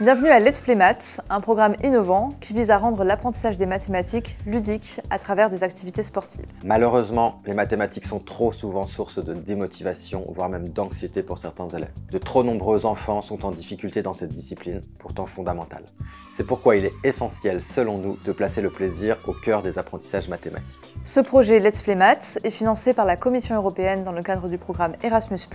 Bienvenue à Let's Play Maths, un programme innovant qui vise à rendre l'apprentissage des mathématiques ludique à travers des activités sportives. Malheureusement, les mathématiques sont trop souvent source de démotivation, voire même d'anxiété pour certains élèves. De trop nombreux enfants sont en difficulté dans cette discipline, pourtant fondamentale. C'est pourquoi il est essentiel, selon nous, de placer le plaisir au cœur des apprentissages mathématiques. Ce projet Let's Play Maths est financé par la Commission européenne dans le cadre du programme Erasmus+,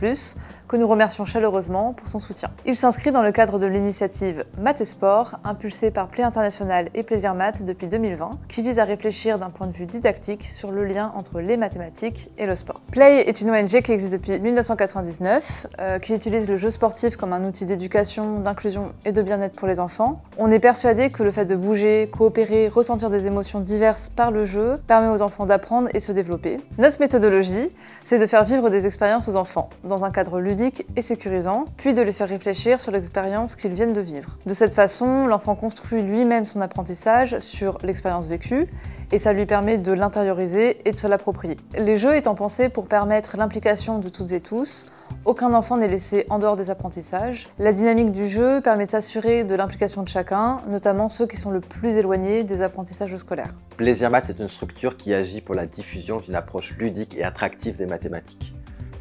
que nous remercions chaleureusement pour son soutien. Il s'inscrit dans le cadre de l'initiative Maths et Sport, impulsée par Play International et Plaisir Maths depuis 2020, qui vise à réfléchir d'un point de vue didactique sur le lien entre les mathématiques et le sport. Play est une ONG qui existe depuis 1999, qui utilise le jeu sportif comme un outil d'éducation, d'inclusion et de bien-être pour les enfants. On est persuadé que le fait de bouger, coopérer, ressentir des émotions diverses par le jeu permet aux enfants d'apprendre et se développer. Notre méthodologie, c'est de faire vivre des expériences aux enfants, dans un cadre ludique et sécurisant, puis de les faire réfléchir sur l'expérience qu'ils viennent de vivre. De cette façon, l'enfant construit lui-même son apprentissage sur l'expérience vécue, et ça lui permet de l'intérioriser et de se l'approprier. Les jeux étant pensés pour permettre l'implication de toutes et tous, aucun enfant n'est laissé en dehors des apprentissages. La dynamique du jeu permet de s'assurer de l'implication de chacun, notamment ceux qui sont le plus éloignés des apprentissages scolaires. Plaisir Maths est une structure qui agit pour la diffusion d'une approche ludique et attractive des mathématiques.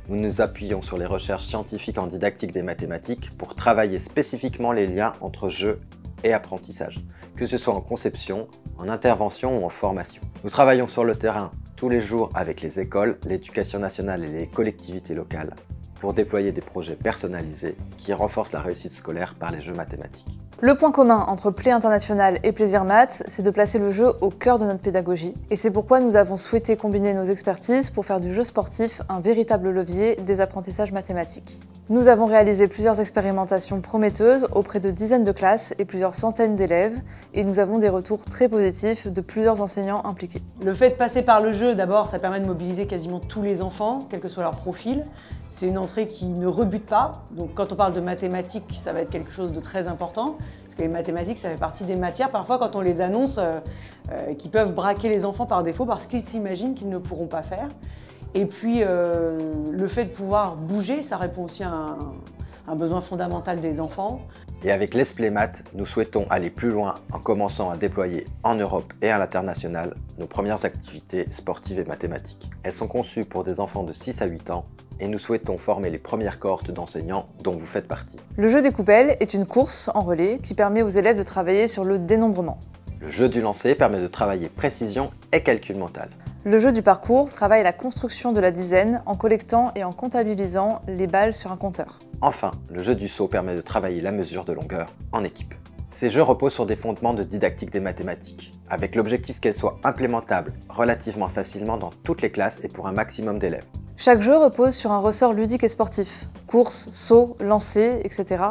Nous nous appuyons sur les recherches scientifiques en didactique des mathématiques pour travailler spécifiquement les liens entre jeu et apprentissage, que ce soit en conception, en intervention ou en formation. Nous travaillons sur le terrain tous les jours avec les écoles, l'éducation nationale et les collectivités locales pour déployer des projets personnalisés qui renforcent la réussite scolaire par les jeux mathématiques. Le point commun entre Play International et Plaisir Maths, c'est de placer le jeu au cœur de notre pédagogie. Et c'est pourquoi nous avons souhaité combiner nos expertises pour faire du jeu sportif un véritable levier des apprentissages mathématiques. Nous avons réalisé plusieurs expérimentations prometteuses auprès de dizaines de classes et plusieurs centaines d'élèves, et nous avons des retours très positifs de plusieurs enseignants impliqués. Le fait de passer par le jeu, d'abord, ça permet de mobiliser quasiment tous les enfants, quel que soit leur profil. C'est une entrée qui ne rebute pas, donc quand on parle de mathématiques, ça va être quelque chose de très important, parce que les mathématiques, ça fait partie des matières, parfois quand on les annonce, qui peuvent braquer les enfants par défaut, parce qu'ils s'imaginent qu'ils ne pourront pas faire. Et puis, le fait de pouvoir bouger, ça répond aussi à un besoin fondamental des enfants. Et avec Let's Play Maths, nous souhaitons aller plus loin en commençant à déployer en Europe et à l'international nos premières activités sportives et mathématiques. Elles sont conçues pour des enfants de 6 à 8 ans et nous souhaitons former les premières cohortes d'enseignants dont vous faites partie. Le jeu des coupelles est une course en relais qui permet aux élèves de travailler sur le dénombrement. Le jeu du lancer permet de travailler précision et calcul mental. Le jeu du parcours travaille la construction de la dizaine en collectant et en comptabilisant les balles sur un compteur. Enfin, le jeu du saut permet de travailler la mesure de longueur en équipe. Ces jeux reposent sur des fondements de didactique des mathématiques, avec l'objectif qu'elles soient implémentables relativement facilement dans toutes les classes et pour un maximum d'élèves. Chaque jeu repose sur un ressort ludique et sportif, course, saut, lancer, etc.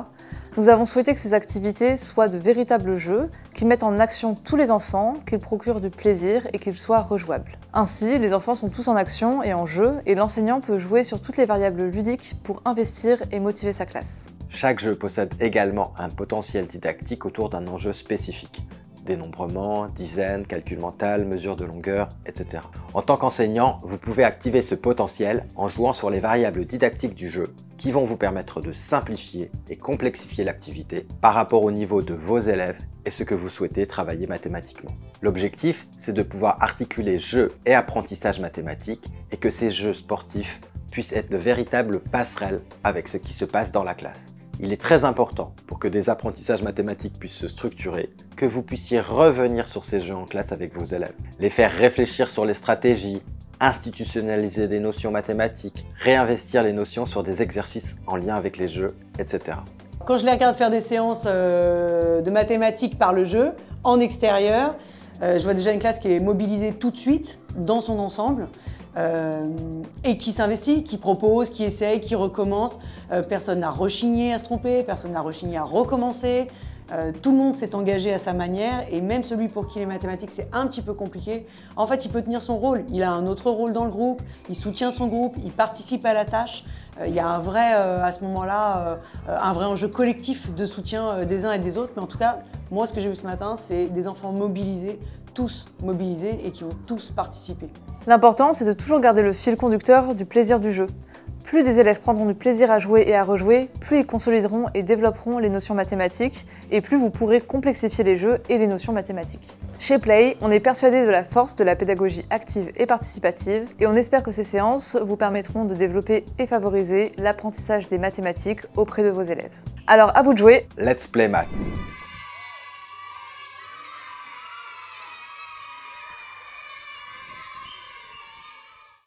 Nous avons souhaité que ces activités soient de véritables jeux qui mettent en action tous les enfants, qu'ils procurent du plaisir et qu'ils soient rejouables. Ainsi, les enfants sont tous en action et en jeu et l'enseignant peut jouer sur toutes les variables ludiques pour investir et motiver sa classe. Chaque jeu possède également un potentiel didactique autour d'un enjeu spécifique. Dénombrement, dizaines, calcul mental, mesure de longueur, etc. En tant qu'enseignant, vous pouvez activer ce potentiel en jouant sur les variables didactiques du jeu qui vont vous permettre de simplifier et complexifier l'activité par rapport au niveau de vos élèves et ce que vous souhaitez travailler mathématiquement. L'objectif, c'est de pouvoir articuler jeu et apprentissage mathématique et que ces jeux sportifs puissent être de véritables passerelles avec ce qui se passe dans la classe. Il est très important, pour que des apprentissages mathématiques puissent se structurer, que vous puissiez revenir sur ces jeux en classe avec vos élèves, les faire réfléchir sur les stratégies, institutionnaliser des notions mathématiques, réinvestir les notions sur des exercices en lien avec les jeux, etc. Quand je les regarde faire des séances de mathématiques par le jeu, en extérieur, je vois déjà une classe qui est mobilisée tout de suite, dans son ensemble, et qui s'investit, qui propose, qui essaye, qui recommence. Personne n'a rechigné à se tromper, personne n'a rechigné à recommencer. Tout le monde s'est engagé à sa manière et même celui pour qui les mathématiques c'est un petit peu compliqué, en fait il peut tenir son rôle. Il a un autre rôle dans le groupe, il soutient son groupe, il participe à la tâche. Il y a un vrai, à ce moment-là, un vrai enjeu collectif de soutien des uns et des autres. Mais en tout cas, moi ce que j'ai vu ce matin, c'est des enfants mobilisés, tous mobilisés et qui ont tous participé. L'important, c'est de toujours garder le fil conducteur du plaisir du jeu. Plus des élèves prendront du plaisir à jouer et à rejouer, plus ils consolideront et développeront les notions mathématiques, et plus vous pourrez complexifier les jeux et les notions mathématiques. Chez Play, on est persuadé de la force de la pédagogie active et participative, et on espère que ces séances vous permettront de développer et favoriser l'apprentissage des mathématiques auprès de vos élèves. Alors à vous de jouer! Let's play maths!